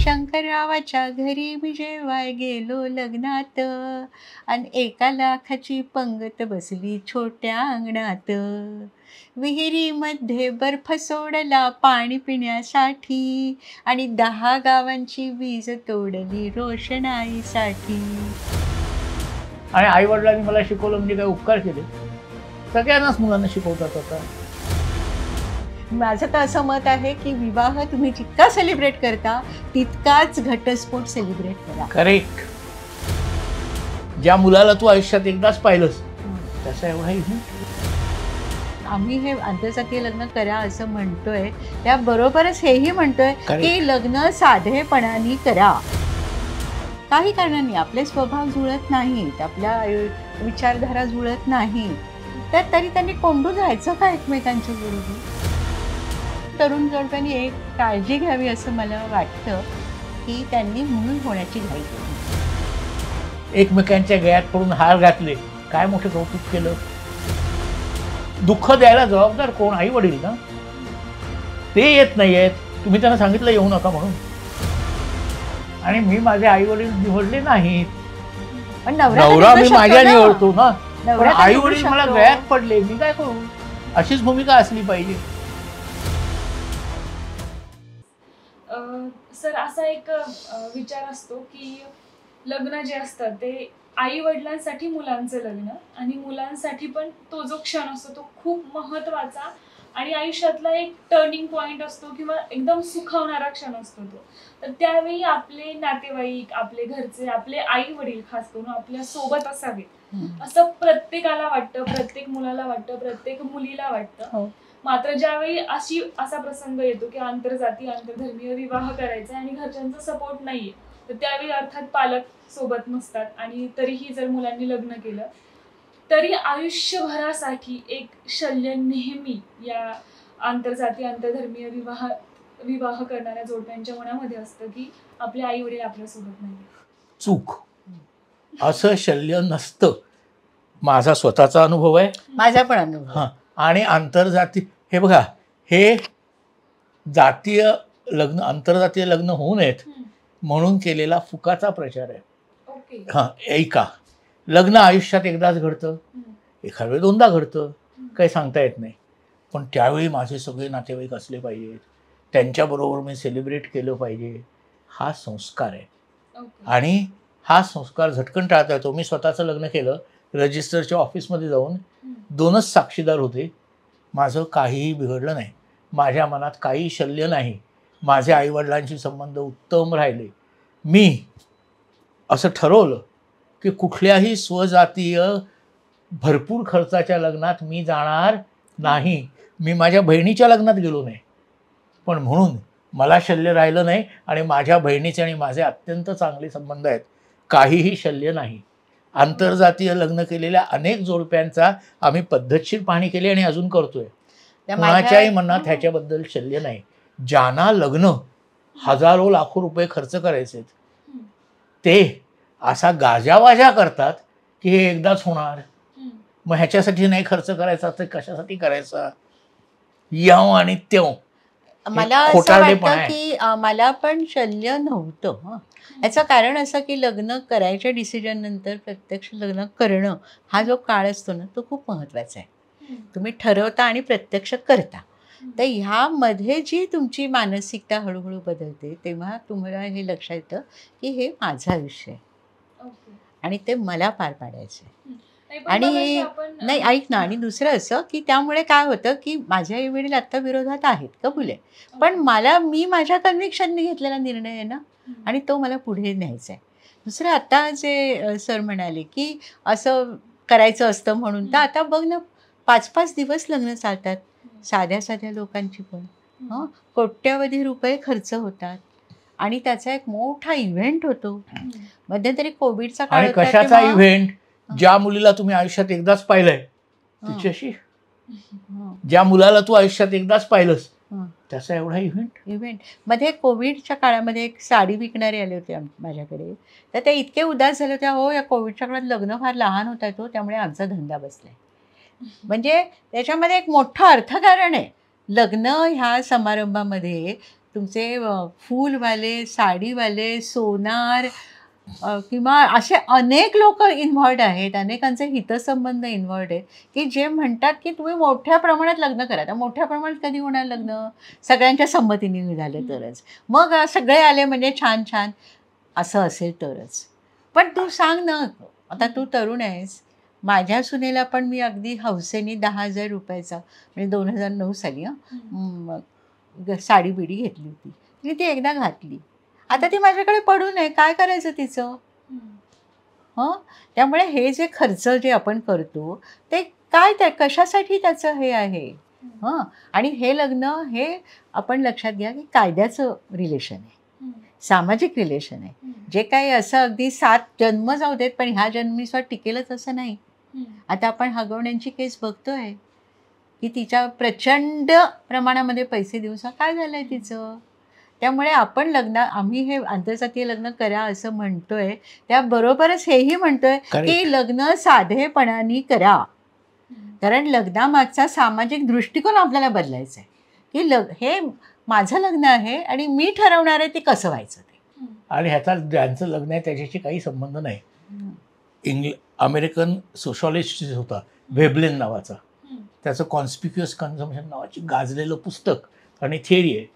शंकररावाच्या घरी मी जेव्हा गेलो लग्नात, आणि 1,00,000ची पंगत बसली छोट्या अंगणात. विहिरीमध्ये बर्फ सोडला पाणी पिण्यासाठी, आणि 10 गावांची वीज तोडली रोषणाईसाठी. आणि आई वडिलांनी मला शिकवलं म्हणजे काय उपकार केले? सगळ्यांनाच मुलांना शिकवतात आता. माझं तर असं मत आहे की विवाह तुम्ही जितका सेलिब्रेट करता तितकाच घटस्फोट सेलिब्रेट करा. करेक्ट. ज्या मुलाला तू आयुष्यात एकदाच पाहिलंस तसा एवढा इव्हेंट. आम्ही हे आंतरजातीय लग्न करा असं म्हणतोय, त्याबरोबरच हेही म्हणतोय की लग्न साधेपणाने करा. काही कारणांनी आपले स्वभाव जुळत नाहीत, आपल्या विचारधारा जुळत नाही, तर तरी त्यांनी कोंडून राहायचं का एकमेकांच्या बरोबर? तरुण जोडप्यांनी एक काळजी घ्यावी असं मला वाटतं की त्यांनी म्हणून होण्याची घाई केली. एकमेकांच्या गळ्यात पडून हार घातले, काय मोठं कौतुक केलं. दुःख द्यायला जबाबदार कोण? आई वडील ना. ते येत नाहीयेत, तुम्ही त्यांना सांगितलं येऊ नका म्हणून. आणि मी माझे आई वडील निवडले नाहीत. पण नवरा मी माझ्या निवडतो ना, पण आई वडील मला गळ्यात पडले, मी काय करू? अशीच भूमिका असली पाहिजे. सर, असा एक विचार असतो की लग्न जे असतं ते आई वडिलांसाठी मुलांचं लग्न, आणि मुलांसाठी पण तो जो क्षण असतो तो खूप महत्त्वाचा आणि आयुष्यातला एक टर्निंग पॉइंट असतो किंवा एकदम सुखावणारा क्षण असतो तो. तर त्यावेळी आपले नातेवाईक, आपले घरचे, आपले आई वडील खास करून आपल्या सोबत असावेत असं प्रत्येकाला वाटतं, प्रत्येक मुलाला वाटतं, प्रत्येक मुलीला वाटतं. मात्र ज्यावेळी असा प्रसंग येतो की आंतरजातीय आंतरधर्मीय विवाह करायचा आणि घरच्यांचा सपोर्ट नाहीये, तर त्यावेळी अर्थात पालक सोबत नसतात, आणि तरीही जर मुलांनी लग्न केलं तरी आयुष्यभरासाठी एक शल्य नेहमी या आंतरजातीय आंतरधर्मीय विवाह करणाऱ्या जोडप्यांच्या मनामध्ये असतं की आपले आई वडील आपल्यासोबत नाही. चूक. असं शल्य नसतं. माझा स्वतःचा अनुभव आहे, माझा पण अनुभव. आणि आंतरजाती, हे बघा, हे जातीय लग्न, आंतरजातीय लग्न होऊ नयेत म्हणून केलेला फुकाचा प्रचार आहे. ऐका, लग्न आयुष्यात एकदाच घडतं, एखाद्या वेळी दोनदा घडतं, काही सांगता येत नाही. पण त्यावेळी माझे सगळे नातेवाईक असले पाहिजेत, त्यांच्याबरोबर मी सेलिब्रेट केलं पाहिजे, हा संस्कार आहे. आणि हा संस्कार झटकन टाळता येतो. मी स्वतःचं लग्न केलं, रजिस्टरच्या ऑफिसमध्ये जाऊन 2च साक्षीदार होते. माझं काहीही बिघडलं नाही, माझ्या मनात काही शल्य नाही, माझे आईवडिलांशी संबंध उत्तम राहिले. मी असं ठरवलं की कुठल्याही स्वजातीय भरपूर खर्चाच्या लग्नात मी जाणार नाही. मी माझ्या बहिणीच्या लग्नात गेलो नाही, पण म्हणून मला शल्य राहिलं नाही, आणि माझ्या बहिणीचे आणि माझे अत्यंत चांगले संबंध आहेत, काहीही शल्य नाही. आंतरजातीय लग्न केलेल्या अनेक जोडप्यांचा आम्ही पद्धतशीर पाहणी केली आणि अजून करतोय. कोणाच्याही मनात ह्याच्याबद्दल शल्य नाही. ज्यांना लग्न हजारो लाखो रुपये खर्च करायचे ते असा गाजावाजा करतात की हे एकदाच होणार, मग ह्याच्यासाठी नाही खर्च करायचा तर कशासाठी करायचा, याव आणि त्यों. मला असं वाटतं की मला पण शल्य नव्हतं. याचं कारण असं की लग्न करायच्या डिसिजन नंतर प्रत्यक्ष लग्न करणं हा जो काळ असतो ना, तो खूप महत्त्वाचा आहे. तुम्ही ठरवता आणि प्रत्यक्ष करता, तर ह्यामध्ये जी तुमची मानसिकता हळूहळू बदलते तेव्हा तुम्हाला हे लक्षात येतं की हे माझं आयुष्य आहे आणि ते मला पार पाडायचं आहे. आणि नाही, ऐक ना, आणि दुसरं असं की त्यामुळे काय होतं की माझे आई वडील आत्ता विरोधात आहेत, कबूल आहे, पण मी माझ्या कन्व्हिक्शनने घेतलेला निर्णय आहे ना, आणि तो मला पुढे न्यायचा आहे. दुसरं, आता जे सर म्हणाले की असं करायचं असतं म्हणून, तर आता बघ ना, 5-5 दिवस लग्न चालतात, साध्या साध्या लोकांची पण कोट्यावधी रुपये खर्च होतात, आणि त्याचा एक मोठा इव्हेंट होतो. मध्यंतरी कोविडचा काळ होता. कशाचा इव्हेंट? ज्या मुलीला तुम्ही आयुष्यात एकदाच पाहिलंय तिच्याशी, ज्या मुलाला तू आयुष्यात एकदाच पाहिलंस त्याचा एवढा इव्हेंट. मध्ये कोविडच्या काळामध्ये एक साडी विकणारे आले होते माझ्याकडे, तर ते इतके उदास झाले होते, हो या कोविडच्या काळात लग्न फार लहान होत आहे, त्यामुळे आमचा धंदा बसलाय. म्हणजे त्याच्यामध्ये एक मोठं अर्थकारण आहे. लग्न ह्या समारंभामध्ये तुमचे फूलवाले, साडीवाले, सोनार किंवा असे अनेक लोक इन्व्हॉल्ड आहेत, अनेकांचे हितसंबंध इन्व्हॉल्ड आहेत की जे म्हणतात की तुम्ही मोठ्या प्रमाणात लग्न करा. तर मोठ्या प्रमाणात कधी होणार लग्न? सगळ्यांच्या संमतीने झालं तरच. मग सगळे आले म्हणजे छान छान असं असेल तरच. पण तू सांग ना, आता तू तरुण आहेस, माझ्या सुनेला पण मी अगदी हौसेने 10,000 रुपयाचा म्हणजे 2009 साली साडी बिडी घेतली होती. मी ती एकदा घातली, आता ती माझ्याकडे पडून आहे, काय करायचं तिचं? हं, त्यामुळे हे जे खर्च जे आपण करतो ते काय, त्या कशासाठी त्याचं हे आहे. हं, आणि हे लग्न हे आपण लक्षात घ्या की कायद्याचं रिलेशन आहे, सामाजिक रिलेशन आहे. जे काही असं अगदी 7 जन्म जाऊ देत पण ह्या जन्मीसवर टिकेलच असं नाही. आता आपण हगवण्यांची केस बघतोय की तिच्या प्रचंड प्रमाणामध्ये पैसे देऊन काय झालंय तिचं. त्यामुळे आपण आम्ही हे आंतरजातीय लग्न करा असं म्हणतोय, त्याबरोबरच हेही म्हणतोय की लग्न साधेपणाने करा. कारण लग्नामागचा सामाजिक दृष्टिकोन आपल्याला बदलायचा आहे की हे माझं लग्न आहे आणि मी ठरवणार आहे ते कसं व्हायचं ते. आणि ह्याचा ज्यांचं लग्न आहे त्याच्याशी काही संबंध नाही. अमेरिकन सोशॉलॉजिस्ट होता व्हेबलेन नावाचा, त्याचं कॉन्स्पिक्युअस कन्झम्पशन नावाची गाजलेलं पुस्तक आणि थिअरी आहे.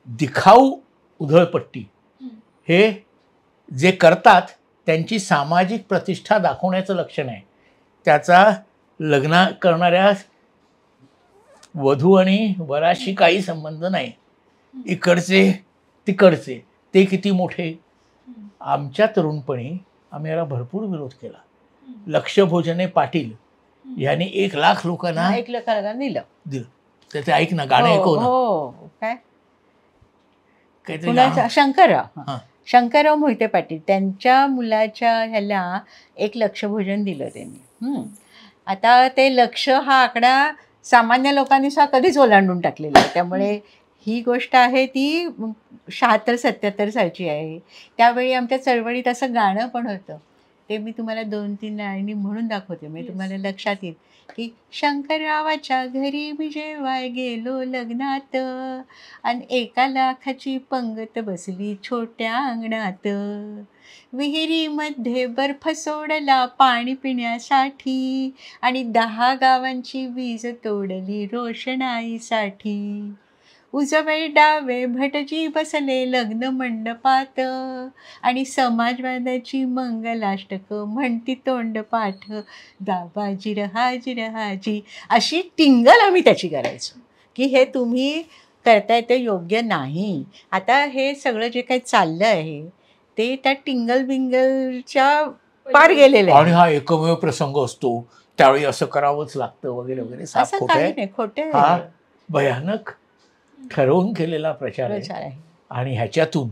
दिखाऊ उधळपट्टी हे जे करतात त्यांची सामाजिक प्रतिष्ठा दाखवण्याचं लक्षण आहे. त्याचा लग्न करणाऱ्या वधू आणि वराशी काही संबंध नाही. इकडचे तिकडचे ते किती मोठे. आमच्या तरुणपणी आम्ही याला भरपूर विरोध केला. लक्ष भोजने पाटील यांनी 1,00,000 लोकांना 1,00,000 दिलं. तर ते ऐक ना, गाणं ऐकव ना. हो, काय काहीतरी शंकरराव मोहिते पाटील त्यांच्या मुलाच्या ह्याला 1,00,000 भोजन दिलं त्यांनी. आता ते लक्ष हा आकडा सामान्य लोकांनी सुद्धा कधीच ओलांडून टाकलेला आहे. त्यामुळे ही गोष्ट आहे ती 76-77 सालची आहे. त्यावेळी आमच्या चळवळीत असं गाणं पण होतं, ते मी तुम्हाला 2-3 लाईनी म्हणून दाखवते म्हणजे तुम्हाला लक्षात येईल की शंकररावाच्या घरी मी जेव्हा गेलो लग्नात, आणि 1,00,000ची पंगत बसली छोट्या अंगणात. विहिरीमध्ये बर्फ सोडला पाणी पिण्यासाठी, आणि 10 गावांची वीज तोडली रोषणाईसाठी. उजवे डावे भटजी बसले लग्न मंडपात, आणि समाजवादाची मंगलाष्टक म्हणती तोंडपाठ. दाबाजी रहाजी रहाजी, अशी टिंगल आम्ही त्याची करायचो की हे तुम्ही करताय ते योग्य नाही. आता हे सगळं जे काही चाललं आहे ते त्या टिंगल बिंगलच्या पार गेलेलं आहे. आणि हा एकमेव प्रसंग असतो त्यावेळी असं करावंच लागतं वगैरे वगैरे. असं काही नाही, खोटे हा भयानक ठरवून केलेला प्रचार आहे. आणि ह्याच्यातून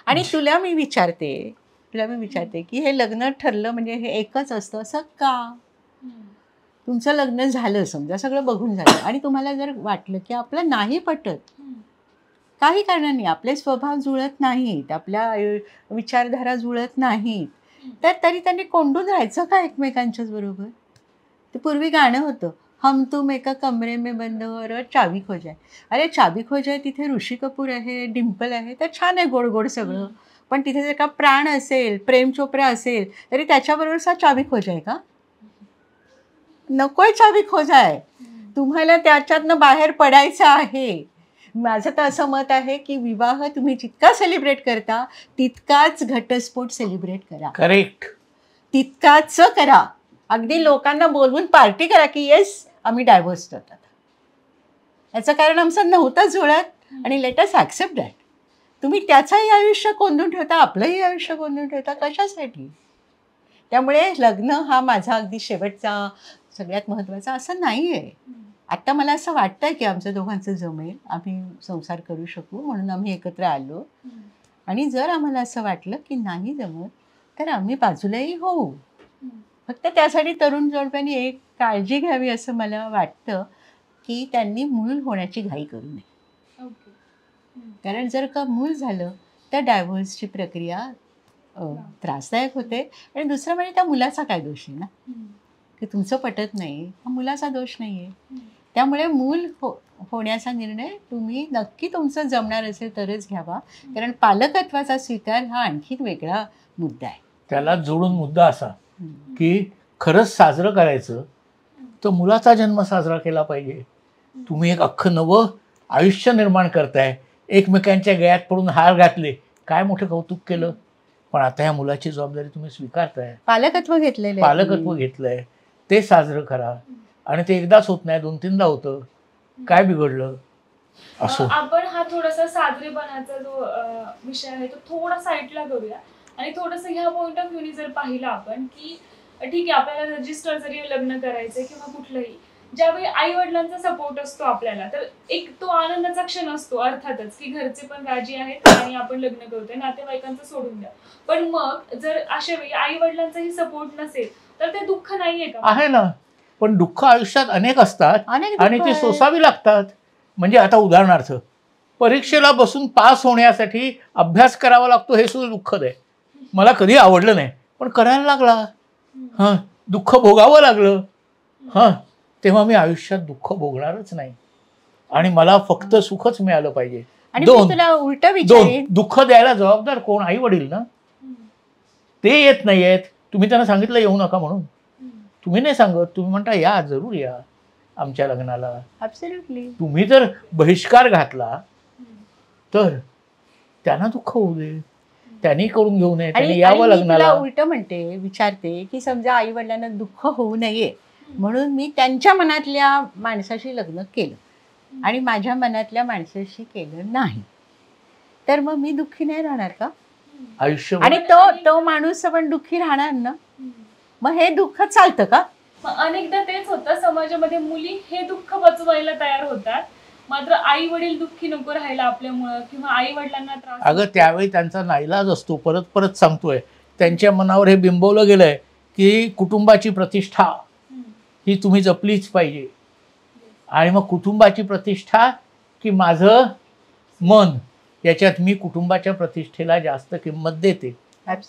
आणि तुला मी विचारते की हे लग्न ठरलं म्हणजे हे एकच असतं असं का? तुमचं लग्न झालं समजा, सगळं बघून झालं, आणि तुम्हाला जर वाटलं की आपलं नाही पटत, काही कारणाने आपले स्वभाव जुळत नाहीत, आपल्या विचारधारा जुळत नाहीत, तर तरी त्यांनी कोंडून राहायचं का एकमेकांच्याच बरोबर? ते पूर्वी गाणं होतं, हम तुम एका कमरे में बंद और चावी खो जाए. अरे चावी खो जाए तिथे ऋषी कपूर आहे, डिम्पल आहे, तर छान आहे गोड गोड सगळं. पण तिथे जर का प्राण असेल, प्रेम चोप्रा असेल, तरी त्याच्याबरोबर चावी खो जाए का? नकोय चावी खो जाए. तुम्हाला त्याच्यातनं बाहेर पडायचं आहे. माझं तर असं मत आहे की विवाह तुम्ही जितका सेलिब्रेट करता तितकाच घटस्फोट सेलिब्रेट करा. करेक्ट. तितकाच करा. अगदी लोकांना बोलवून पार्टी करा की येस आम्ही डायव्होर्स करतात. याचं कारण आमचं नव्हतं जुळत, आणि लेट अस ॲक्सेप्ट दॅट. तुम्ही त्याचंही आयुष्य कोंडून ठेवता, आपलंही आयुष्य कोंडून ठेवता, कशासाठी? त्यामुळे लग्न हा माझा अगदी शेवटचा सगळ्यात महत्त्वाचा असं नाही आहे. आत्ता मला असं वाटतं की आमचं दोघांचं जमेल, आम्ही संसार करू शकू, म्हणून आम्ही एकत्र आलो. आणि जर आम्हाला असं वाटलं की नाही जमत तर आम्ही बाजूलाही होऊ. फक्त त्यासाठी तरुण जोडप्यांनी एक काळजी घ्यावी असं मला वाटतं की त्यांनी मूल होण्याची घाई करू नये. कारण जर का मूल झालं तर डायव्होर्सची प्रक्रिया त्रासदायक होते. आणि दुसरं म्हणजे त्या मुलाचा काय दोष आहे ना, की तुमचं पटत नाही, हा मुलाचा दोष नाही आहे. त्यामुळे मूल होण्याचा निर्णय तुम्ही नक्की तुमचं जमणार असेल तरच घ्यावा, कारण पालकत्वाचा स्वीकार हा आणखीन वेगळा मुद्दा आहे. त्याला जोडून मुद्दा असा की खरंच साजरं करायचं तर मुलाचा जन्म साजरा केला पाहिजे. तुम्ही एक अख्खं नवं आयुष्य निर्माण करताय, एकमेकांच्या गळ्यात पडून हार घातले, काय मोठं कौतुक केलं. पण आता ह्या मुलाची जबाबदारी तुम्ही स्वीकारताय, पालकत्व घेतलेलं आहे. पालकत्व घेतलंय, ते साजरं करा. आणि ते एकदाच होत नाही, 2-3दा होतं. काय बिघडलं? असो. आपण हा थोडासा साजरेपणाचा जो विषय आहे तो थोडा साईडला करूया आणि थोडंसं ह्या पॉइंट ऑफ व्ह्यूनी जर पाहिलं आपण की ठीक आहे, आपल्याला रजिस्टर जरी लग्न करायचंय किंवा कुठलंही, ज्यावेळी आई वडिलांचा सपोर्ट असतो आपल्याला, तर एक तो आनंदाचा क्षण असतो अर्थातच की घरचे पण राजी आहेत आणि आपण लग्न करतोय, नातेवाईकांचं सोडून द्या. पण मग जर अशा वेळी आई वडिलांचाही सपोर्ट नसेल तर ते दुःख नाहीये का? आहे ना, पण दुःख आयुष्यात अनेक असतात आणि ती सोसावी लागतात. म्हणजे आता उदाहरणार्थ परीक्षेला बसून पास होण्यासाठी अभ्यास करावा लागतो, हे सुद्धा दुःखद आहे. मला कधी आवडलं नाही पण करायला लागला, हां, दुःख भोगावं लागलं, हां, तेव्हा मी आयुष्यात दुःख भोगणारच नाही आणि मला फक्त सुखच मिळालं पाहिजे. दोन, दुःख द्यायला जबाबदार कोण? आई वडील ना. ते येत नाही आहेत, तुम्ही त्यांना सांगितलं येऊ नका म्हणून, तुम्ही नाही सांगत, तुम्ही म्हणता या, जरूर या आमच्या लग्नाला. ॲब्सोल्युटली. तुम्ही जर बहिष्कार घातला तर त्यांना दुःख होऊ दे, त्यांनी करून घेऊ नये, त्यांनी यावं लग्नाला. उलट म्हणते, विचारते की समजा आई वडिलांना दुःख होऊ नये म्हणून मी त्यांच्या मनातल्या माणसाशी लग्न केलं आणि माझ्या मनातल्या माणसाशी केलं नाही, तर मग मी दुःखी नाही राहणार का आयुष्य? आणि तो माणूस पण दुःखी राहणार ना. मग हे दुःख चालतं का? अनेकदा तेच होतं समाजामध्ये, मुली हे दुःख पचवायला तयार होतात, मात्र आई वडील दुःखी नको राहायला आपल्यामुळं किंवा आई वडिलांना त्रास. अगं त्यावेळी त्यांचा नाईलाज असतो. परत परत सांगतोय, त्यांच्या मनावर हे बिंबवलं गेलंय की कुटुंबाची प्रतिष्ठा ही तुम्ही जपलीच पाहिजे. आणि मग कुटुंबाची प्रतिष्ठा की माझं मन, याच्यात मी कुटुंबाच्या प्रतिष्ठेला जास्त किंमत देते,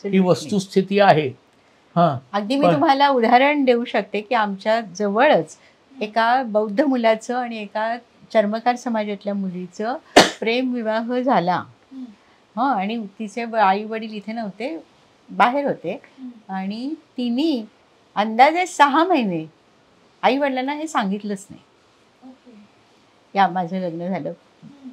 ही वस्तुस्थिती आहे. हां, अगदी मी तुम्हाला उदाहरण देऊ शकते की आमच्या जवळच एका बौद्ध मुलाचं आणि एका चर्मकार समाजातल्या मुलीचं प्रेमविवाह झाला. हां, आणि तिचे आई वडील इथे नव्हते, बाहेर होते, आणि तिने अंदाजे 6 महिने आई वडिलांना हे सांगितलंच नाही या माझं लग्न झालं.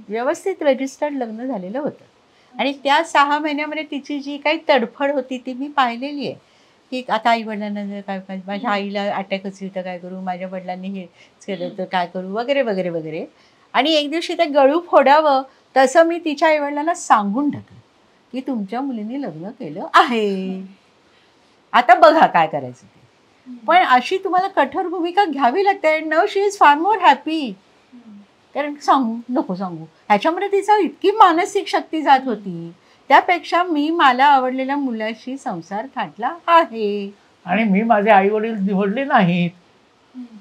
व्यवस्थित रजिस्टर्ड लग्न झालेलं होतं आणि त्या 6 महिन्यामध्ये तिची जी काही तडफड होती ती मी पाहिलेली आहे की आता आई वडिलांना जर काय, माझ्या आईला अटॅकच येईल तर काय करू, माझ्या वडिलांनी हे केलं तर काय करू, वगैरे वगैरे वगैरे. आणि एक दिवशी ते गळू फोडावं तसं मी तिच्या आईवडिलांना सांगून टाकलं की तुमच्या मुलीने लग्न केलं आहे, आता बघा काय करायचं ते. पण अशी तुम्हाला कठोर भूमिका घ्यावी लागते. Now she is far more happy, कारण सांगू नको सांगू ह्याच्यामध्ये तिचा इतकी मानसिक शक्ती जात होती. त्यापेक्षा मी मला आवडलेल्या मुलाशी संसार थाटला आहे आणि मी माझे आई वडील निवडले नाहीत.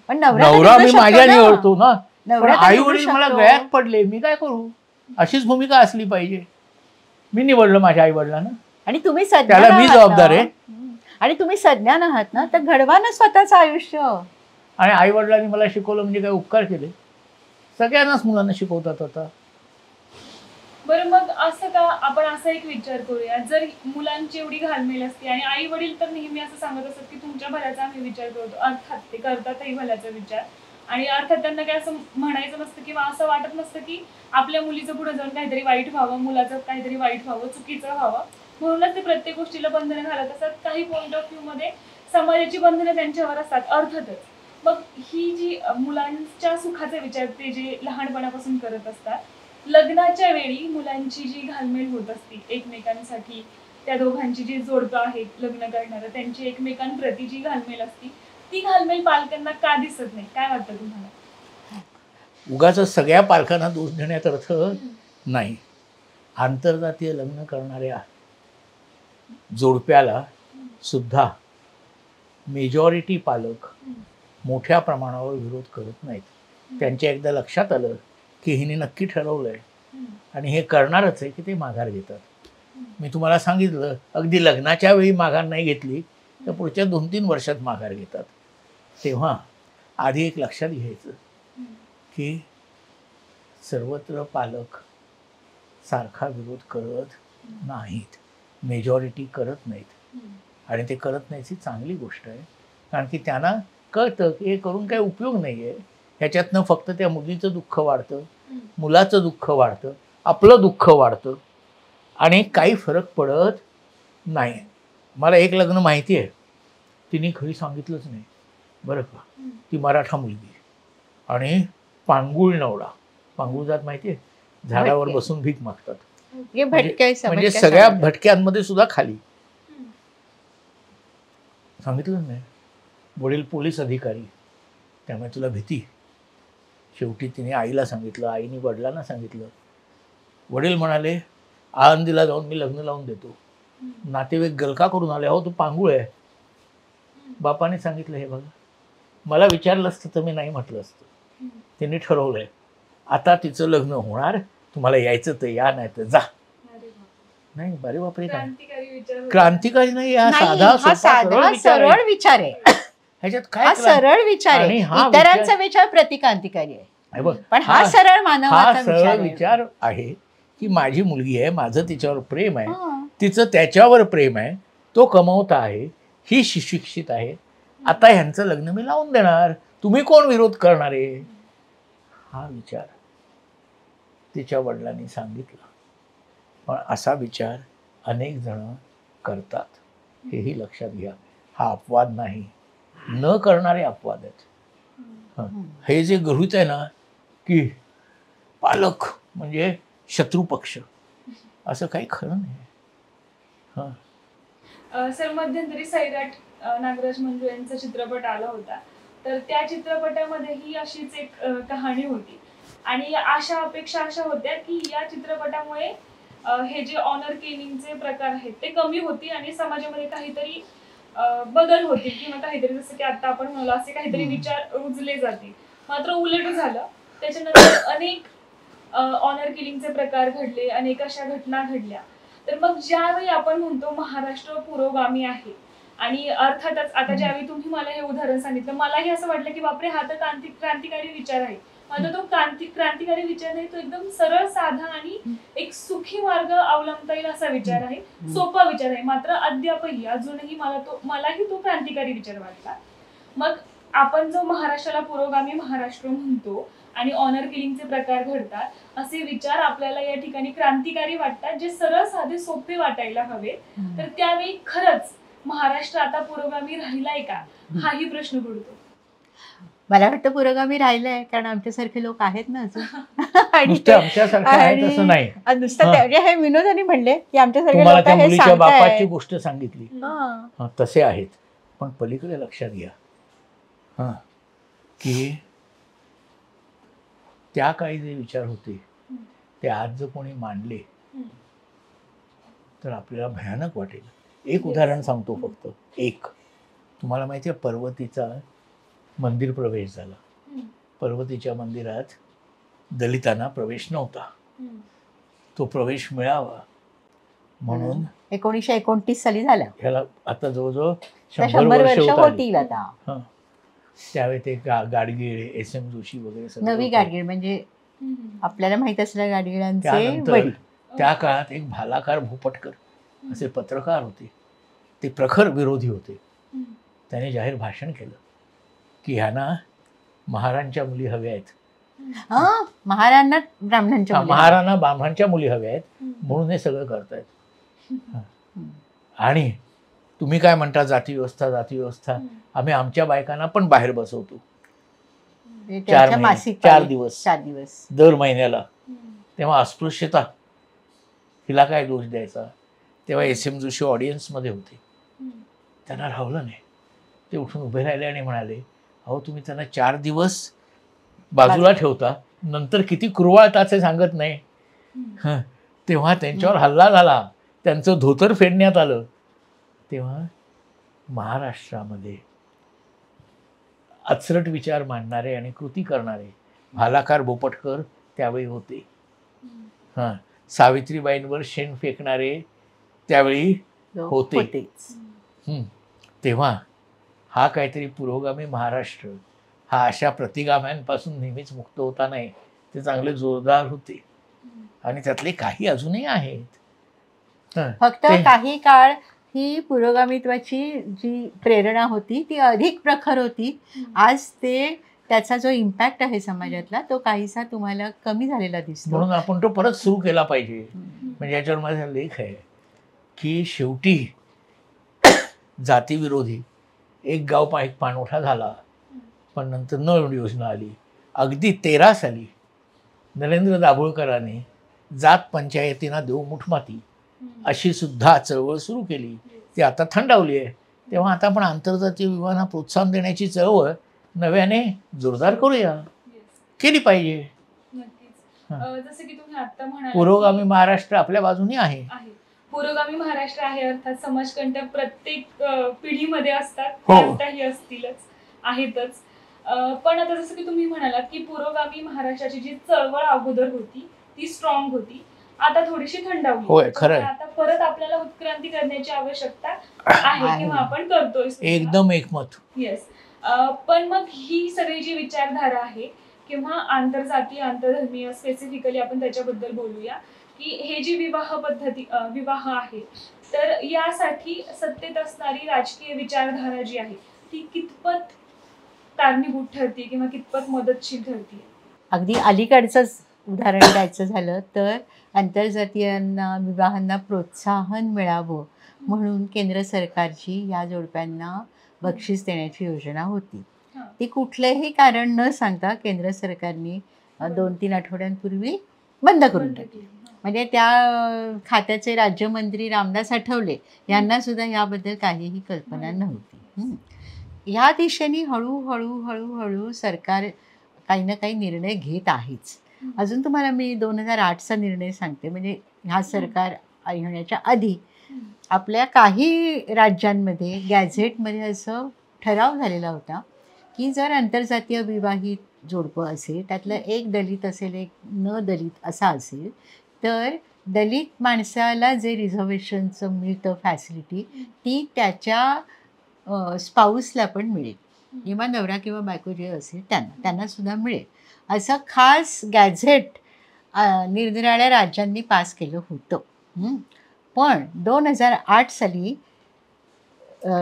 पण नवरा मी माझ्या निवडतो ना, आई वडील मला गळ्यात पडले, मी काय करू? अशीच भूमिका असली पाहिजे. मी निवडलं माझ्या आई वडिलांना आणि तुम्ही त्याला मी जबाबदार आहे. आणि तुम्ही सज्ञान आहात ना, तर घडवा ना स्वतःचं आयुष्य. आणि आई वडिलांनी मला शिकवलं म्हणजे काय उपकार केले? सगळ्यांनाच मुलांना शिकवतात आता. बरं, मग असं का आपण असा एक विचार करूया, जर मुलांची एवढी घालमेल असते आणि आई वडील तर नेहमी असं सांगत असतात की तुमच्या भल्याचा आम्ही विचार करतो, अर्थात ते करतातही भल्याचा विचार, आणि अर्थात त्यांना काय असं म्हणायचं नसतं किंवा असं वाटत नसतं की आपल्या मुलीचं पुढे जाऊन काहीतरी वाईट व्हावं, मुलाचं काहीतरी वाईट व्हावं, चुकीचं व्हावं, म्हणूनच ते प्रत्येक गोष्टीला बंधनं घालत असतात. काही पॉईंट ऑफ व्ह्यू मध्ये समाजाची बंधनं त्यांच्यावर असतात अर्थातच. मग ही जी मुलांच्या सुखाचे विचार ते जे लहानपणापासून करत असतात, लग्नाच्या वेळी मुलांची जी घालमेल होत असते एकमेकांसाठी, त्या दोघांची जी जोडपं आहेत लग्न करणारं, त्यांची एकमेकांप्रती जी घालमेल असती, ती घालमेल पालकांना का दिसत नाही? काय वाटतं तुम्हाला? उगाच सगळ्या पालकांना दोष देण्यात अर्थ नाही. आंतरजातीय लग्न करणाऱ्या जोडप्याला सुद्धा मेजॉरिटी पालक मोठ्या प्रमाणावर विरोध करत नाहीत. त्यांच्या एकदा लक्षात आलं की हिने नक्की ठरवलंय आणि हे करणारच आहे की ते माघार घेतात. मी तुम्हाला सांगितलं, अगदी लग्नाच्या वेळी माघार नाही घेतली तर पुढच्या 2-3 वर्षात माघार घेतात. तेव्हा आधी एक लक्षात घ्यायचं की सर्वत्र पालक सारखा विरोध करत नाहीत, मेजॉरिटी करत नाहीत. आणि ते करत नाही ही चांगली गोष्ट आहे, कारण की त्यांना कळतं की हे करून काही उपयोग नाही आहे. ह्याच्यातनं फक्त त्या मुलीचं दुःख वाढतं, मुलाचं दुःख वाढतं, आपलं दुःख वाढतं आणि काही फरक पडत नाही. मला एक लग्न माहिती आहे, तिने खरी सांगितलंच नाही बरं का. ती मराठा मुलगी आणि पांगुळ नवरा. पांगुळ जात माहिती आहे, झाडावर बसून भीक मागतात. म्हणजे सगळ्या भटक्यांमध्ये सुद्धा खाली. सांगितलं नाही, वडील पोलीस अधिकारी, त्यामुळे तुला भीती. शेवटी तिने आईला सांगितलं, आईने वडिलांना सांगितलं. वडील म्हणाले आळंदीला जाऊन मी लग्न लावून देतो. नातेवाईक गलका करून आले, हो तू पांगुळ आहे. बापाने सांगितलं हे बघा, मला विचारलं असतं तर मी नाही म्हटलं असतं. तिने ठरवलंय आता तिचं लग्न होणार, तुम्हाला यायचं तर या, नाही तर जा. नाही अरे बापरे, क्रांतिकारी नाही, हा साधा सरळ विचार आहे. ह्याच्यात काय सरळ विचार आहे. इतरांचा विचार प्रतिक्रांतिकारी आहे, पण हा सरळ मानवाचा विचार आहे की माझी मुलगी आहे, माझं तिच्यावर प्रेम आहे, तिचं त्याच्यावर प्रेम आहे, तो कमवता आहे, ही सुशिक्षित आहे, आता ह्यांचं लग्न मी लावून देणार, तुम्ही कोण विरोध करणार आहे. हा विचार तिच्या वडिलांनी सांगितला. पण असा विचार अनेक जण करतात, हेही लक्षात घ्या. हा अपवाद नाही, न करणारे अपवाद आहेत. हे जे गृहीत आहे ना की पालक म्हणजे शत्रू पक्ष, असं काही खरं नाही. सर मध्यंतरी सैराट नागराज मंजू यांचा चित्रपट आला होता, तर त्या चित्रपटामध्येही अशीच एक कहाणी होती आणि अपेक्षा अशा होत्या की या चित्रपटामुळे हे जे ऑनर किलिंगचे प्रकार आहेत ते कमी होतील आणि समाजामध्ये काहीतरी बदल होतील किंवा काहीतरी, जसं की आता आपण म्हणालो असे काहीतरी विचार रुजले जातील. मात्र उलट झालं. त्याच्यानंतर अनेक ऑनर किलिंगचे प्रकार घडले, अनेक अशा घटना घडल्या. तर मग ज्यावेळी आपण म्हणतो महाराष्ट्र पुरोगामी आहे, आणि अर्थातच आता ज्यावेळी तुम्ही मला हे उदाहरण सांगितलं, मलाही असं वाटलं की बापरे, हा तर क्रांतिकारी विचार आहे. मात्र तो क्रांतिकारी विचार नाही, तो एकदम सरळ साधा आणि एक सुखी मार्ग अवलंबता येईल असा विचार आहे, सोपा विचार आहे. मात्र अद्यापही अजूनही मलाही तो क्रांतिकारी विचार वाटला. मग आपण जो महाराष्ट्राला पुरोगामी महाराष्ट्र म्हणतो आणि ऑनर किलिंगचे प्रकार घडतात, असे विचार आपल्याला या ठिकाणी क्रांतिकारी वाटतात, जे सरळ साधे सोपे वाटायला हवे. तर त्यावेळी खरंच महाराष्ट्र आता पुरोगामी राहिलाय का, हाही प्रश्न पडतो. मला वाटतं पुरोगामी राहिलंय, कारण आमच्यासारखे लोक आहेत ना अजून. नुसतं हे विनोदाने म्हणले की आमच्यासारखे बापाची गोष्ट सांगितली, तसे आहेत. पण पलीकडे लक्षात घ्या की त्या काळी जे विचार होते ते आज जर कोणी मांडले तर आपल्याला भयानक वाटेल. एक उदाहरण सांगतो फक्त. एक, तुम्हाला माहिती आहे पर्वतीचा मंदिर प्रवेश झाला. पर्वतीच्या मंदिरात दलितांना प्रवेश नव्हता. तो प्रवेश मिळावा म्हणून 1929 साली झाला. ह्याला आता जवळजवळ 100 वर्ष होतील आता. त्यावेळी ते गाडगीळ, SM जोशी वगैरे नवी गाडगीळ म्हणजे आपल्याला माहित असलेल्या गाडगिळांचे वडील. त्या काळात एक भालाकार भोपटकर असे पत्रकार होते, ते प्रखर विरोधी होते. त्याने जाहीर भाषण केलं की ह्यांना महारांच्या मुली हव्या आहेत, महारांना ब्राह्मणांच्या मुली हव्या आहेत, म्हणून हे सगळं करतायत. आणि तुम्ही काय म्हणता जाती व्यवस्था, आम्ही आमच्या बायकांना पण बाहेर बसवतो 4 दिवस दर महिन्याला. तेव्हा अस्पृश्यता, हिला काय दोष द्यायचा. तेव्हा SM जोशी ऑडियन्समध्ये होते. त्यांना राहवलं नाही. ते उठून उभे राहिले आणि म्हणाले, अहो तुम्ही त्यांना 4 दिवस बाजूला ठेवता, नंतर किती कुरवाळताचे सांगत नाही. तेव्हा त्यांच्यावर हल्ला झाला, त्यांचं धोतर फेडण्यात आलं. तेव्हा महाराष्ट्रामध्ये अचरट विचार मांडणारे आणि कृती करणारे भालाकार भोपटकर त्यावेळी होते. सावित्रीबाईंवर शेण फेकणारे त्यावेळी होते. तेव्हा हा काहीतरी पुरोगामी महाराष्ट्र हा अशा प्रतिगाम्यांपासून नेहमीच मुक्त होता नाही. ते चांगले जोरदार होते आणि त्यातले काही अजूनही आहेत. फक्त काही काळ ही पुरोगामित्वाची जी प्रेरणा होती ती अधिक प्रखर होती. आज ते त्याचा जो इम्पॅक्ट आहे समाजातला तो काहीसा तुम्हाला कमी झालेला दिसतो. म्हणून आपण तो परत सुरू केला पाहिजे. म्हणजे याच्यावर माझा लेख आहे की शेवटी जातीविरोधी एक गाव एक पाणवठा झाला, पण नंतर नळ योजना आली. अगदी 13 साली नरेंद्र दाभोळकरांनी जात पंचायतींना देऊ मुठमाती अशी सुद्धा चळवळ सुरू केली. ती आता थंडावली आहे. तेव्हा आता आपण आंतरजातीय विवाहांना प्रोत्साहन देण्याची चळवळ नव्याने जोरदार करूया, केली पाहिजे. जसं की तुम्ही आता म्हणाल पुरोगामी महाराष्ट्र आपल्या बाजूने आहे. पुरोगामी महाराष्ट्र आहे अर्थात समाजकंटक प्रत्येक पिढीमध्ये असतात, हो. आताही असतीलच, आहेतच. पण आता जसं की तुम्ही म्हणालात की पुरोगामी महाराष्ट्राची जी चळवळ अगोदर होती ती स्ट्रॉंग होती, आता थोडीशी थंडावली. होय, खरंय. आता परत आपल्याला उत्क्रांती करण्याची आवश्यकता आहे किंवा आपण करतोय. एकदम एकमत. येस. पण मग ही सगळी जी विचारधारा आहे किंवा आंतरजातीय आंतरधर्मीय स्पेसिफिकली आपण त्याच्याबद्दल बोलूया की हे जी विवाह आहे तर यासाठी सत्तेत असणारी राजकीय विचारधारा जी आहे ती कितपत कारणीभूत ठरते किंवा कितपत मदतशील ठरते? अगदी अलीकडचंच उदाहरण द्यायचं झालं तर आंतरजातीयांना विवाहांना प्रोत्साहन मिळावं म्हणून केंद्र सरकारची या जोडप्यांना बक्षीस देण्याची योजना होती. ती कुठलंही कारण न सांगता केंद्र सरकारने 2-3 आठवड्यांपूर्वी बंद करून टाकली. म्हणजे त्या खात्याचे राज्यमंत्री रामदास आठवले यांना सुद्धा याबद्दल काहीही कल्पना नव्हती. ह्या दिशेने हळूहळू हळूहळू सरकार काही ना काही निर्णय घेत आहेच. अजून तुम्हाला मी 2008चा निर्णय सांगते. म्हणजे ह्या सरकार येण्याच्या आधी आपल्या काही राज्यांमध्ये गॅझेटमध्ये असं ठराव झालेला होता की जर आंतरजातीय विवाहित जोडपं असेल, त्यातलं एक दलित असेल, एक न दलित असा असेल, तर दलित माणसाला जे रिझर्वेशनचं मिळतं फॅसिलिटी ती त्याच्या स्पाऊसला पण मिळेल किंवा नवरा किंवा बायको जे असेल त्यांना सुद्धा मिळेल. असं खास गॅझेट निरनिराळ्या राज्यांनी पास केलं होतं. पण 2008 साली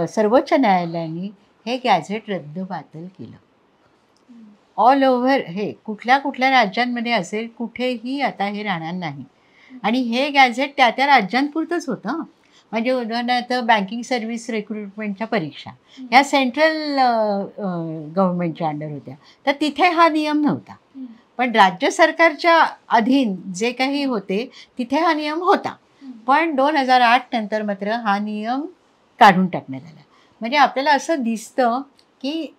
सर्वोच्च न्यायालयाने हे गॅझेट रद्दबातल केलं. ऑल ओव्हर हे कुठल्या कुठल्या राज्यांमध्ये असेल कुठेही आता हे राहणार नाही. आणि हे गॅझेट त्या राज्यांपुरतंच होतं. म्हणजे उदाहरणार्थ बँकिंग सर्व्हिस रिक्रुटमेंटच्या परीक्षा ह्या सेंट्रल गव्हर्नमेंटच्या अंडर होत्या, तर तिथे हा नियम नव्हता. पण राज्य सरकारच्या अधीन जे काही होते तिथे हा नियम होता. पण 2008 नंतर मात्र हा नियम काढून टाकण्यात आला. म्हणजे आपल्याला असं दिसतं की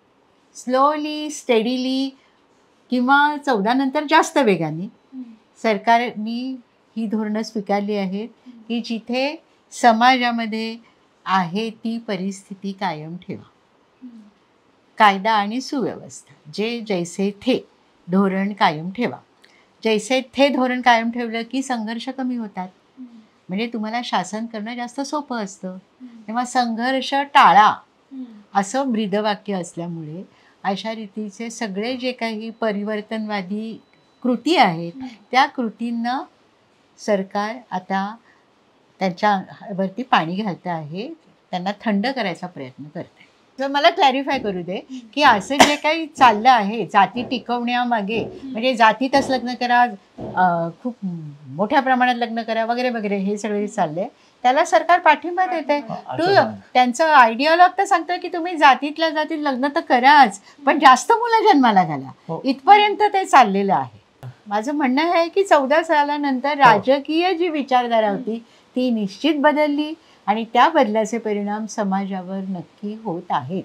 स्लोली स्टेडीली किंवा 14 नंतर जास्त वेगाने सरकारने ही धोरणं स्वीकारली आहेत की जिथे समाजामध्ये आहे ती परिस्थिती कायम ठेवा, कायदा आणि सुव्यवस्था, जे जैसे थे धोरण कायम ठेवा. जैसे थे धोरण कायम ठेवलं की संघर्ष कमी होतात. म्हणजे तुम्हाला शासन करणं जास्त सोपं असतं. तेव्हा संघर्ष टाळा असं ब्रीदवाक्य असल्यामुळे अशा रीतीचे सगळे जे काही परिवर्तनवादी कृती आहेत त्या कृतींना सरकार आता त्यांच्यावरती पाणी घालतं आहे, त्यांना थंड करायचा प्रयत्न करते. तर मला क्लॅरिफाय करू दे की असं जे काही चाललं आहे जाती टिकवण्यामागे, म्हणजे जातीतच लग्न करा, खूप मोठ्या प्रमाणात लग्न करा वगैरे वगैरे हे सगळे चालले, त्याला सरकार पाठिंबा देते. त्यांचं आयडिओलॉग तर सांगतोय की तुम्ही जातीतल्या जातीत लग्न तर कराच, पण जास्त मुलं जन्माला घाला. इथपर्यंत ते चाललेलं आहे. माझं म्हणणं आहे की 14 सालानंतर राजकीय जी विचारधारा होती ती निश्चित बदलली आणि त्या बदलाचे परिणाम समाजावर नक्की होत आहेत.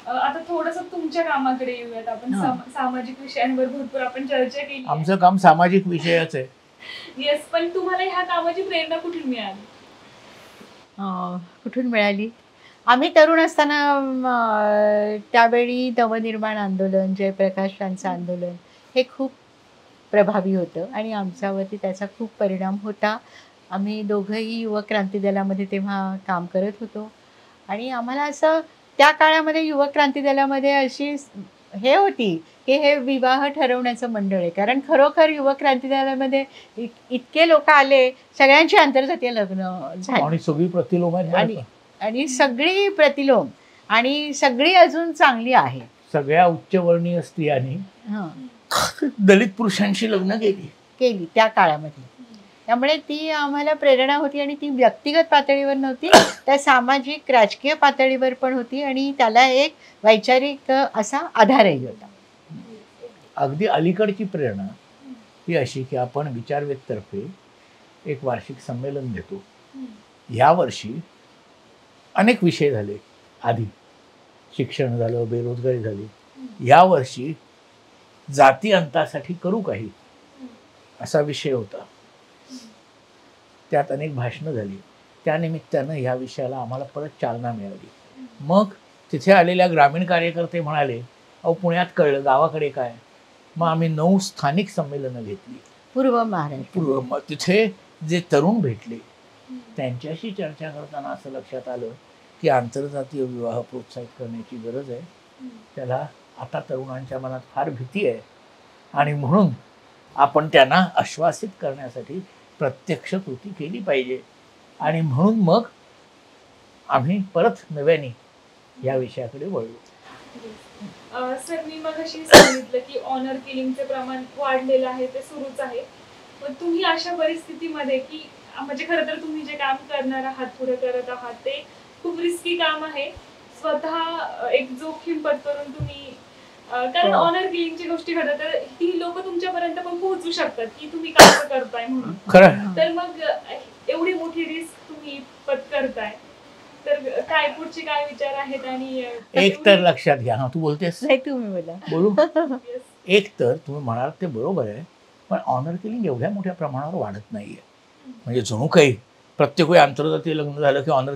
आता थोडंसं तुमच्या कामाकडे येऊयात आपण. सामाजिक विषयांवर भरपूर आपण चर्चा केली. आमचं काम सामाजिक विषयच आहे. येस, पण तुम्हाला ह्या कामाची प्रेरणा कुठून मिळाली? कुठून मिळाली? आम्ही तरुण असताना त्यावेळी नवनिर्माण आंदोलन, जयप्रकाशांचं आंदोलन हे खूप प्रभावी होतं आणि आमच्यावरती त्याचा खूप परिणाम होता. आम्ही दोघंही युवक क्रांती दलामध्ये तेव्हा काम करत होतो आणि आम्हाला असं त्या काळामध्ये युवक क्रांती दलामध्ये अशी हे होती की हे विवाह ठरवण्याचं मंडळ आहे. कारण खरोखर युवक क्रांतिदारामध्ये इतके लोक आले, सगळ्यांची आंतरजातीय लग्न झाली आणि सगळी प्रतिलोम आहेत बरं का. आणि सगळी प्रतिलोम आणि सगळी अजून चांगली आहे. सगळ्या उच्चवर्णीय स्त्रियांनी हं, दलित पुरुषांशी लग्न केली त्या काळामध्ये. त्यामुळे ती आम्हाला प्रेरणा होती आणि ती व्यक्तिगत पातळीवर नव्हती, त्या सामाजिक राजकीय पातळीवर पण होती आणि त्याला एक वैचारिक असा आधारही होता. अगदी अलीकडची प्रेरणा ही अशी की आपण विचारवेधतर्फे एक वार्षिक संमेलन घेतो. यावर्षी अनेक विषय झाले. आधी शिक्षण झालं, बेरोजगारी झाली. यावर्षी जाती अंतासाठी करू काही असा विषय होता. त्यात अनेक भाषणं झाली. त्यानिमित्तानं ह्या विषयाला आम्हाला परत चालना मिळाली. मग तिथे आलेल्या ग्रामीण कार्यकर्ते म्हणाले, अहो पुण्यात कळलं, गावाकडे काय. मग आम्ही 9 स्थानिक संमेलनं घेतली पूर्व महाराष्ट्र. मग तिथे जे तरुण भेटले त्यांच्याशी चर्चा करताना असं लक्षात आलं की आंतरजातीय विवाह प्रोत्साहित करण्याची गरज आहे. त्याला आता तरुणांच्या मनात फार भीती आहे आणि म्हणून आपण त्यांना आश्वासित करण्यासाठी प्रत्यक्ष कृती केली पाहिजे. आणि म्हणून मग आम्ही परत नव्याने या विषयाकडे वळलो. सर, मी मगाशी सांगितलं की ऑनर किलिंगचे प्रमाण वाढलेलं आहे, ते सुरूच आहे. पण तुम्ही अशा परिस्थितीमध्ये की म्हणजे खरं तर तुम्ही जे काम करणार आहात, पुढे करत आहात, ते खूप रिस्की काम आहे. स्वतः एक जोखीम पत्करून तुम्ही कारण ऑनर किलिंगची गोष्टी घडत तर ती लोक तुमच्यापर्यंत पण पोहोचू शकतात की तुम्ही कसं करताय म्हणून. तर मग एवढी मोठी रिस्क तुम्ही पत्करताय, तर काय पुढचे काय विचार आहेत? आणि एक तर लक्षात घ्या, हा तू बोलतेस तुम्ही बोला बोलू. एक तर तुम्ही म्हणाल ते बरोबर आहे, पण ऑनर किलिंग एवढ्या मोठ्या प्रमाणावर वाढत नाहीये. म्हणजे जणू काही प्रत्येक वेळी आंतरजातीय लग्न झालं की ऑनर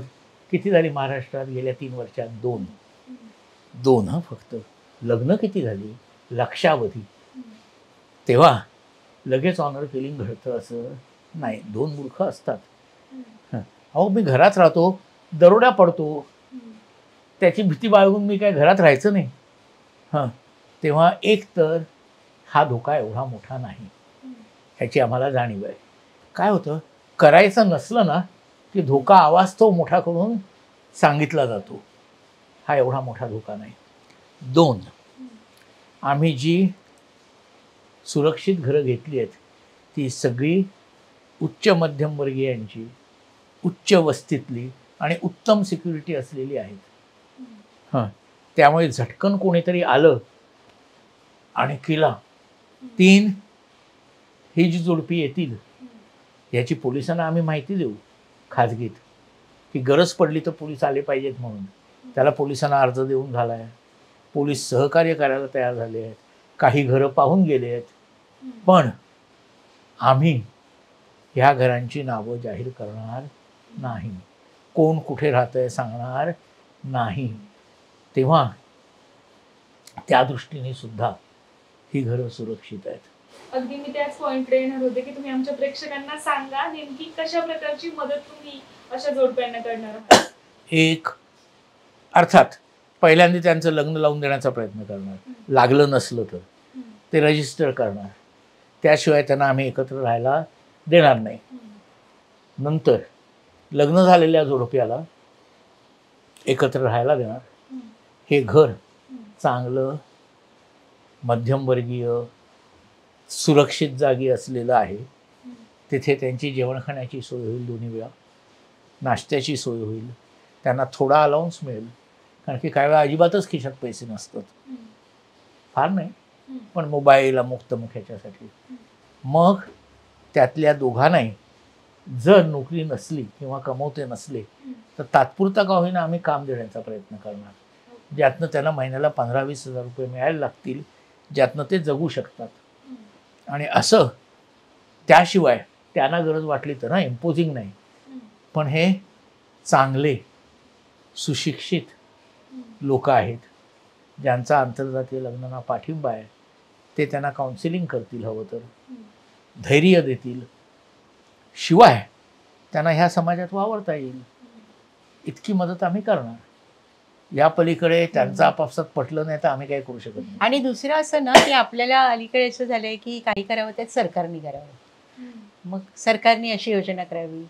किती झाली महाराष्ट्रात गेल्या 3 वर्षात? 2 हा फक्त. लग्न किती झाली? लक्षावधी. तेव्हा लगेच ऑनर किलिंग घडतं असं नाही. 2 मूर्ख असतात. अहो मी घरात राहतो, दरोडा पडतो, त्याची भीती बाळगून मी काय घरात राहायचं नाही. तेव्हा एक तर हा धोका एवढा मोठा नाही, ह्याची आम्हाला जाणीव आहे. काय होतं, करायचं नसलं ना की धोका आवास्तव मोठा करून सांगितला जातो. हा एवढा मोठा धोका नाही. 2, आम्ही जी सुरक्षित घरं घेतली आहेत ती सगळी उच्च मध्यमवर्गीयांची, उच्च वस्तीतली आणि उत्तम सिक्युरिटी असलेली आहेत. त्यामुळे झटकन कोणीतरी आलं आणि केला. 3, ही जी जोडपी येतील याची पोलिसांना आम्ही माहिती देऊ खाजगीत की गरज पडली तर पोलीस आले पाहिजेत म्हणून. त्याला पोलिसांना अर्ज देऊन झाला आहे. पोलीस सहकार्य करायला तयार झाले आहेत. काही घरं पाहून गेले आहेत. पण आम्ही ह्या घरांची नावं जाहीर करणार नाही, कोण कुठे राहतंय सांगणार नाही. तेव्हा त्या दृष्टीने सुद्धा ही घरं सुरक्षित आहेत. अगदी मी त्याच पॉइंटकडे येणार होते की तुम्ही आमच्या प्रेक्षकांना सांगा नेमकी कशा प्रकारची मदत तुम्ही अशा जोडप्यांना करणार आहात. एक, अर्थात पहिल्यांदा त्यांचं लग्न लावून देण्याचा प्रयत्न करणार. लागलं नसलं तर ते रजिस्टर करणार. त्याशिवाय त्यांना आम्ही एकत्र राहायला देणार नाही. नंतर लग्न झालेल्या जोडप्याला एकत्र राहायला देणार. हे घर चांगलं मध्यमवर्गीय सुरक्षित जागी असलेलं आहे. तिथे त्यांची जेवण खाण्याची सोय होईल, 2 वेळा नाश्त्याची सोय होईल. त्यांना थोडा अलाउन्स मिळेल, कारण की काही वेळा अजिबातच खिशात पैसे नसतात. फार नाही, पण मोबाईल अमुक तमुक ह्याच्यासाठी. मग त्यातल्या दोघांनाही जर नोकरी नसली किंवा कमवते नसले तर तात्पुरता का होईना आम्ही काम देण्याचा प्रयत्न करणार, ज्यातनं त्यांना महिन्याला 15-20 हजार रुपये मिळायला लागतील, ज्यातनं ते जगू शकतात. आणि असं त्याशिवाय त्यांना गरज वाटली तर ना, इम्पोजिंग नाही, पण हे चांगले सुशिक्षित लोक आहेत ज्यांचा आंतरजातीय लग्नांना पाठिंबा आहे. ते त्यांना काउन्सिलिंग करतील, हवं तर धैर्य देतील. शिवाय त्यांना ह्या समाजात वावरता येईल इतकी मदत आम्ही करणार. या पलीकडे त्यांचं आपापसात पटलं नाही तर आम्ही काही करू शकत नाही. आणि दुसरं असं ना की आपल्याला अलीकडे असं झालंय की काही करावं ते सरकारने करावं. मग सरकारने अशी योजना करावी.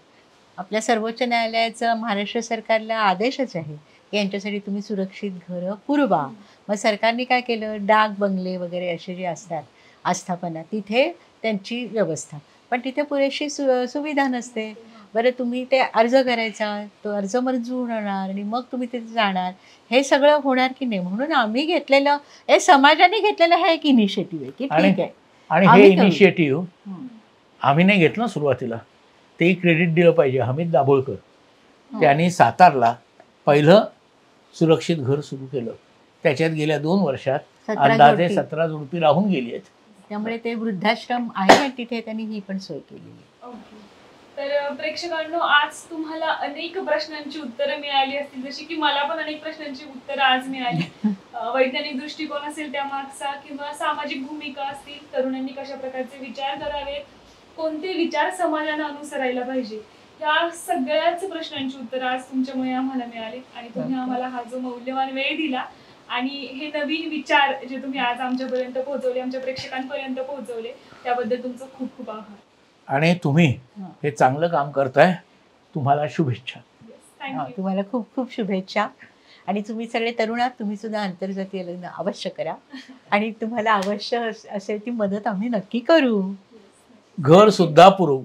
आपल्या सर्वोच्च न्यायालयाचा महाराष्ट्र सरकारला आदेशच आहे की यांच्यासाठी तुम्ही सुरक्षित घरं पुरवा. मग सरकारने काय केलं, डाक बंगले वगैरे असे जे असतात आस्थापना, तिथे त्यांची व्यवस्था, पण तिथे पुरेशी सुविधा नसते. बरं, तुम्ही ते अर्ज करायचा, तो अर्ज मंजूर होणार आणि मग तुम्ही तिथे जाणार, हे सगळं होणार की नाही. म्हणून आम्ही घेतलेलं, हे समाजाने घेतलेलं हा एक इनिशिएटिव्ह आहे की ठीक आहे. आणि हे इनिशिएटिव्ह आम्ही नाही घेतलं सुरुवातीला, तेही क्रेडिट दिलं पाहिजे. हमीद दाभोळकर त्यांनी सातारला पहिलं सुरक्षित घर सुरू केलं. त्याच्यात गेल्या 2 वर्षात अंदाजे 17 जोडपी राहून गेली आहेत. त्यामुळे ते वृद्धाश्रम आहे आणि तिथे त्यांनी ही पण सोय केलेली आहे. तर प्रेक्षकांनो, आज तुम्हाला अनेक प्रश्नांची उत्तरं मिळाली असतील, जशी की मला पण अनेक प्रश्नांची उत्तरं आज मिळाली. वैज्ञानिक दृष्टिकोन असेल त्यामागचा, किंवा सामाजिक भूमिका असतील, तरुणांनी कशा प्रकारचे विचार करावेत, कोणते विचार समाजानं अनुसरायला पाहिजे, या सगळ्याच प्रश्नांची उत्तरं आज तुमच्यामुळे आम्हाला मिळाली. आणि तुम्ही आम्हाला हा जो मौल्यवान वेळ दिला आणि हे नवीन विचार जे तुम्ही आज आमच्यापर्यंत पोहोचवले, आमच्या प्रेक्षकांपर्यंत पोहोचवले, त्याबद्दल तुमचं खूप खूप आभार. आणि तुम्ही हे चांगलं काम करताय, तुम्हाला शुभेच्छा. तुम्हाला खूप खूप शुभेच्छा. आणि तुम्ही सगळे तरुण आहात, तुम्ही सुद्धा आंतरजातीय लग्न अवश्य करा. आणि तुम्हाला अवश्य असेल ती मदत आम्ही नक्की करू. घर सुद्धा पुरवू.